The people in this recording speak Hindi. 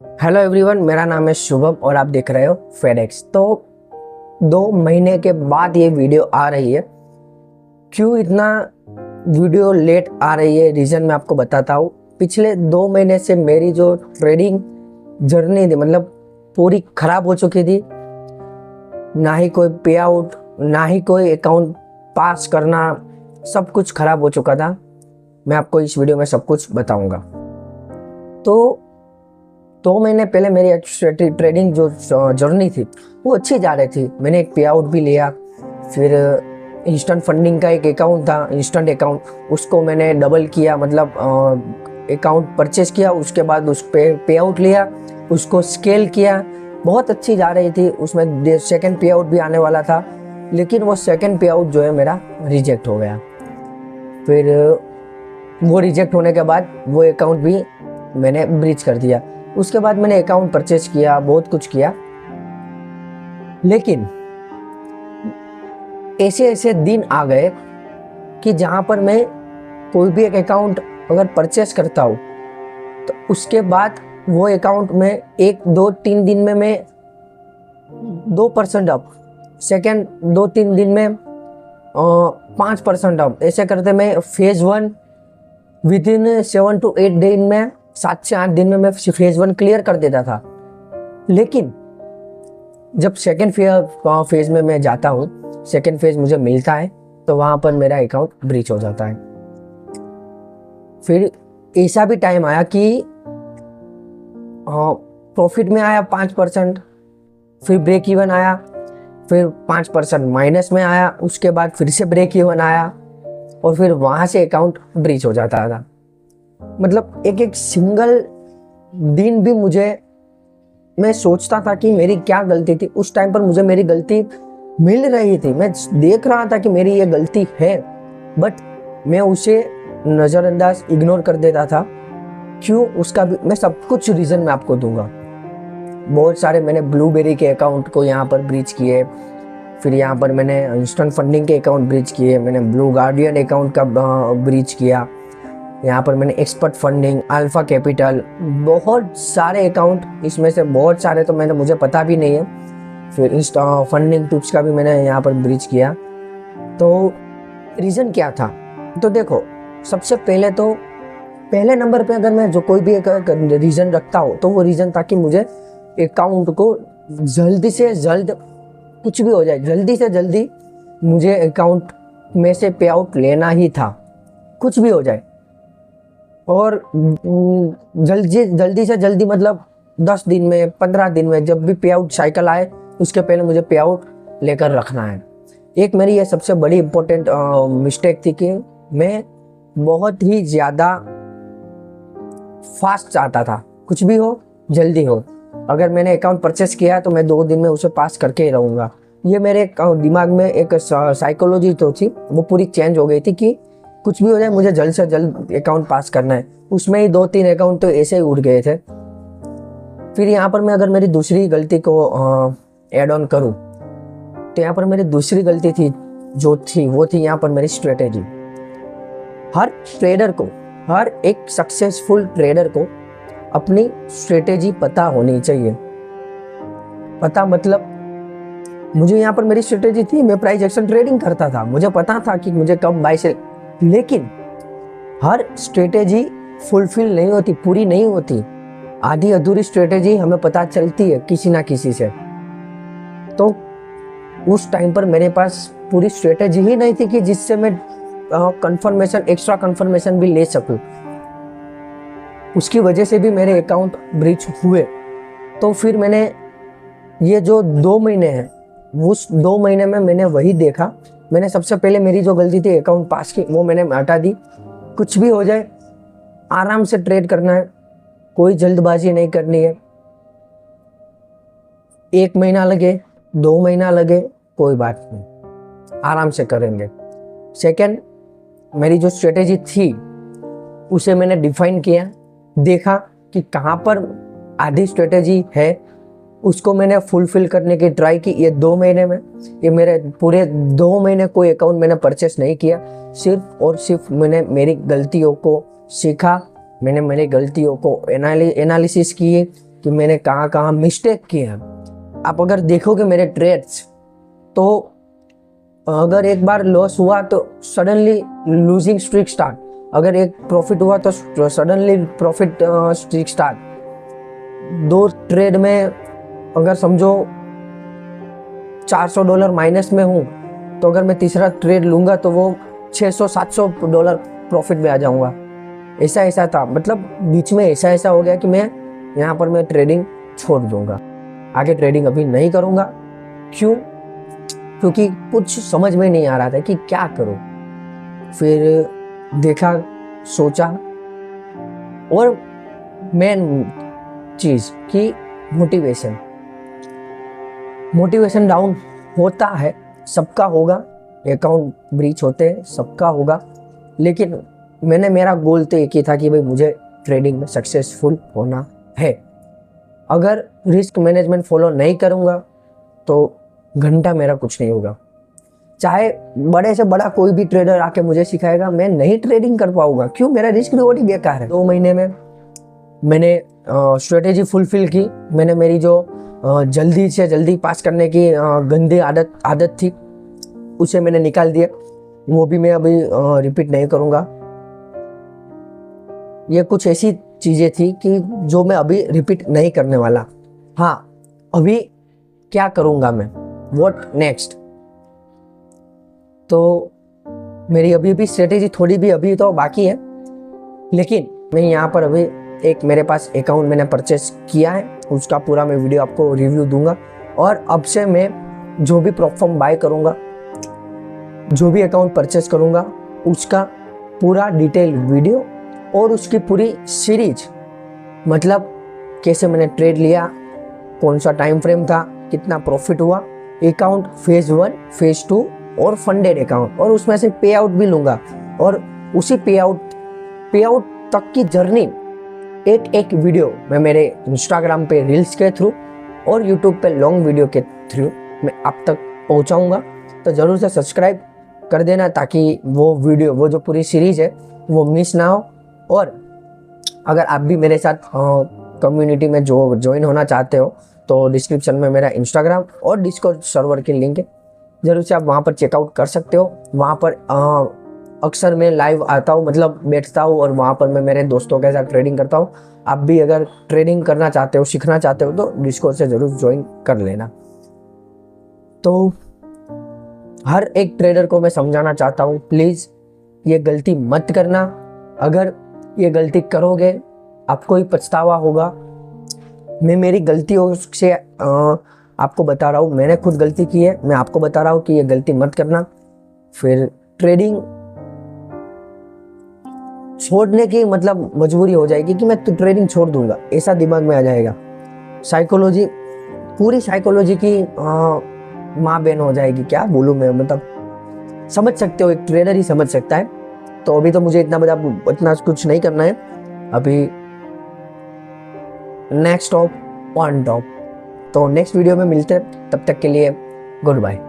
हेलो एवरीवन, मेरा नाम है शुभम और आप देख रहे हो फेडेक्स। तो 2 महीने के बाद ये वीडियो आ रही है। क्यों इतना वीडियो लेट आ रही है, रीज़न मैं आपको बताता हूँ। पिछले 2 महीने से मेरी जो ट्रेडिंग जर्नी थी, मतलब पूरी ख़राब हो चुकी थी। ना ही कोई पे आउट, ना ही कोई अकाउंट पास करना, सब कुछ ख़राब हो चुका था। मैं आपको इस वीडियो में सब कुछ बताऊँगा। तो 2 महीने पहले मेरी ट्रेडिंग जो जर्नी थी वो अच्छी जा रही थी। मैंने एक पे आउट भी लिया, फिर इंस्टेंट फंडिंग का एक अकाउंट था, इंस्टेंट अकाउंट, उसको मैंने डबल किया, मतलब अकाउंट परचेस किया, उसके बाद उस पे आउट लिया, उसको स्केल किया। बहुत अच्छी जा रही थी। उसमें सेकंड पे आउट भी आने वाला था, लेकिन वो सेकंड पे आउट जो है मेरा रिजेक्ट हो गया। फिर वो रिजेक्ट होने के बाद वो अकाउंट भी मैंने ब्रीच कर दिया। उसके बाद मैंने अकाउंट परचेस किया, बहुत कुछ किया, लेकिन ऐसे ऐसे दिन आ गए कि जहाँ पर मैं कोई भी एक अकाउंट अगर परचेस करता हूँ तो उसके बाद वो अकाउंट में 1 2 3 दिन में मैं 2% अप, सेकेंड 2 3 दिन में 5% अप, ऐसे करते मैं फेज 1 विद इन 7 to 8 दिन में, 7 से 8 दिन में मैं फेज 1 क्लियर कर देता था। लेकिन जब सेकेंड फेज में मैं जाता हूँ, सेकेंड फेज मुझे मिलता है, तो वहाँ पर मेरा अकाउंट ब्रीच हो जाता है। फिर ऐसा भी टाइम आया कि प्रॉफिट में आया 5%, फिर ब्रेक इवन आया, फिर 5% माइनस में आया, उसके बाद फिर से ब्रेक इवन आया, और फिर वहाँ से अकाउंट ब्रीच हो जाता था। मतलब एक एक सिंगल दिन भी मैं सोचता था कि मेरी क्या गलती थी। उस टाइम पर मुझे मेरी गलती मिल रही थी, मैं देख रहा था कि मेरी ये गलती है, बट मैं उसे नज़रअंदाज इग्नोर कर देता था। क्यों, उसका भी मैं सब कुछ रीज़न मैं आपको दूंगा। बहुत सारे मैंने ब्लूबेरी के अकाउंट को यहाँ पर ब्रीच किए, फिर यहाँ पर मैंने इंस्टेंट फंडिंग के अकाउंट ब्रीच किए, मैंने ब्लू गार्डियन अकाउंट का ब्रीच किया, यहाँ पर मैंने एक्सपर्ट फंडिंग, अल्फा कैपिटल, बहुत सारे अकाउंट, इसमें से बहुत सारे तो मुझे पता भी नहीं है। फिर फंडिंग टिप्स का भी मैंने यहाँ पर ब्रीच किया। तो रीज़न क्या था? तो देखो, सबसे पहले तो पहले नंबर पे अगर मैं जो कोई भी एक रीज़न रखता हूँ तो वो रीज़न था कि मुझे अकाउंट को जल्दी से जल्द, कुछ भी हो जाए, जल्दी से जल्दी मुझे अकाउंट में से पे आउट लेना ही था, कुछ भी हो जाए। और जल्दी से जल्दी मतलब 10 दिन में, 15 दिन में, जब भी पे आउट साइकिल आए उसके पहले मुझे पे आउट लेकर रखना है। एक मेरी ये सबसे बड़ी इम्पोर्टेंट मिस्टेक थी कि मैं बहुत ही ज़्यादा फास्ट चाहता था, कुछ भी हो जल्दी हो। अगर मैंने अकाउंट परचेस किया तो मैं 2 दिन में उसे पास करके ही रहूँगा। ये मेरे दिमाग में एक साइकोलॉजी तो थी, वो पूरी चेंज हो गई थी कि कुछ भी हो जाए मुझे जल्द से जल्द अकाउंट पास करना है। उसमें ही 2 3 अकाउंट तो ऐसे ही उड़ गए थे। फिर यहाँ पर मैं अगर मेरी दूसरी गलती को ऐड ऑन करूँ तो यहाँ पर मेरी दूसरी गलती थी जो थी वो थी यहाँ पर मेरी स्ट्रेटेजी। हर ट्रेडर को, हर एक सक्सेसफुल ट्रेडर को अपनी स्ट्रेटेजी पता होनी चाहिए। पता मतलब मुझे यहाँ पर मेरी स्ट्रेटेजी थी, मैं प्राइस एक्शन ट्रेडिंग करता था, मुझे पता था कि मुझे कब बाय से, लेकिन हर स्ट्रेटेजी फुलफिल नहीं होती, पूरी नहीं होती। आधी अधूरी स्ट्रेटेजी हमें पता चलती है किसी ना किसी से। तो उस टाइम पर मेरे पास पूरी स्ट्रेटेजी ही नहीं थी कि जिससे मैं कंफर्मेशन, एक्स्ट्रा कंफर्मेशन भी ले सकूं। उसकी वजह से भी मेरे अकाउंट ब्रीच हुए। तो फिर मैंने ये जो 2 महीने हैं, उस 2 महीने में मैंने वही देखा। मैंने सबसे पहले मेरी जो गलती थी अकाउंट पास की, वो मैंने हटा दी। कुछ भी हो जाए आराम से ट्रेड करना है, कोई जल्दबाजी नहीं करनी है। 1 महीना लगे, 2 महीना लगे, कोई बात नहीं, आराम से करेंगे। सेकंड, मेरी जो स्ट्रेटेजी थी उसे मैंने डिफाइन किया, देखा कि कहाँ पर आधी स्ट्रेटेजी है, उसको मैंने फुलफिल करने की ट्राई की। ये 2 महीने में, ये मेरे पूरे 2 महीने कोई अकाउंट मैंने परचेस नहीं किया। सिर्फ और सिर्फ मैंने मेरी गलतियों को सीखा, मैंने मेरी गलतियों को एनालिसिस किए, कि मैंने कहाँ कहाँ मिस्टेक किए हैं। आप अगर देखोगे मेरे ट्रेड्स, तो अगर एक बार लॉस हुआ तो सडनली लूजिंग स्ट्रीक स्टार्ट, अगर एक प्रॉफिट हुआ तो suddenly profit streak start. 2 trade में अगर समझो $400 माइनस में हूँ, तो अगर मैं तीसरा ट्रेड लूँगा तो वो $600-700 प्रॉफिट में आ जाऊँगा। ऐसा था, मतलब बीच में ऐसा हो गया कि मैं यहाँ पर मैं ट्रेडिंग छोड़ दूँगा, आगे ट्रेडिंग अभी नहीं करूँगा। क्यों? क्योंकि कुछ समझ में नहीं आ रहा था कि क्या करूँ। फिर देखा, सोचा, और मेन चीज़ कि मोटिवेशन डाउन होता है, सबका होगा, अकाउंट ब्रीच होते हैं, सबका होगा। लेकिन मेरा गोल तो एक ही था कि भाई मुझे ट्रेडिंग में सक्सेसफुल होना है। अगर रिस्क मैनेजमेंट फॉलो नहीं करूँगा तो घंटा मेरा कुछ नहीं होगा। चाहे बड़े से बड़ा कोई भी ट्रेडर आके मुझे सिखाएगा, मैं नहीं ट्रेडिंग कर पाऊंगा। क्यों? मेरा रिस्क रिवॉर्ड ही बेकार है। 2 महीने में मैंने स्ट्रेटेजी फुलफिल की। मैंने मेरी जो जल्दी से जल्दी पास करने की गंदी आदत थी, उसे मैंने निकाल दिया। वो भी मैं अभी रिपीट नहीं करूँगा। ये कुछ ऐसी चीज़ें थी कि जो मैं अभी रिपीट नहीं करने वाला। हाँ, अभी क्या करूँगा मैं, व्हाट नेक्स्ट। तो मेरी अभी भी स्ट्रेटेजी थोड़ी भी अभी तो बाकी है, लेकिन मैं यहाँ पर अभी एक मेरे पास अकाउंट मैंने परचेस किया है, उसका पूरा मैं वीडियो आपको रिव्यू दूंगा। और अब से मैं जो भी प्लेटफॉर्म बाय करूँगा, जो भी अकाउंट परचेस करूँगा, उसका पूरा डिटेल वीडियो और उसकी पूरी सीरीज, मतलब कैसे मैंने ट्रेड लिया, कौन सा टाइम फ्रेम था, कितना प्रॉफिट हुआ, अकाउंट फेज 1, फेज 2 और फंडेड अकाउंट, और उसमें से पे आउट भी लूँगा। और उसी पे आउट तक की जर्नी एक वीडियो मैं मेरे इंस्टाग्राम पे रील्स के थ्रू और यूट्यूब पे लॉन्ग वीडियो के थ्रू मैं आप तक पहुँचाऊँगा। तो ज़रूर से सब्सक्राइब कर देना, ताकि वो वीडियो, वो जो पूरी सीरीज़ है वो मिस ना हो। और अगर आप भी मेरे साथ कम्युनिटी में जो ज्वाइन होना चाहते हो, तो डिस्क्रिप्शन में मेरा इंस्टाग्राम और डिस्कॉर्ड सर्वर की लिंक है, ज़रूर से आप वहाँ पर चेकआउट कर सकते हो। वहाँ पर अक्सर मैं लाइव आता हूँ, मतलब बैठता हूँ, और वहाँ पर मैं मेरे दोस्तों के साथ ट्रेडिंग करता हूँ। आप भी अगर ट्रेडिंग करना चाहते हो, सीखना चाहते हो, तो डिस्कॉर्ड से ज़रूर ज्वाइन कर लेना। तो हर एक ट्रेडर को मैं समझाना चाहता हूँ, प्लीज़ ये गलती मत करना। अगर ये गलती करोगे आपको ही पछतावा होगा। मैं मेरी गलतियों से आपको बता रहा हूँ, मैंने खुद गलती की है, मैं आपको बता रहा हूँ कि ये गलती मत करना। फिर ट्रेडिंग छोड़ने की मतलब मजबूरी हो जाएगी कि मैं तो ट्रेडिंग छोड़ दूंगा, ऐसा दिमाग में आ जाएगा। साइकोलॉजी, पूरी साइकोलॉजी की माँ बहन हो जाएगी, क्या बोलूँ मैं, मतलब समझ सकते हो, एक ट्रेडर ही समझ सकता है। तो अभी तो मुझे इतना कुछ नहीं करना है। अभी नेक्स्ट स्टॉप ऑन टॉप। तो नेक्स्ट वीडियो में मिलते हैं, तब तक के लिए गुड बाय।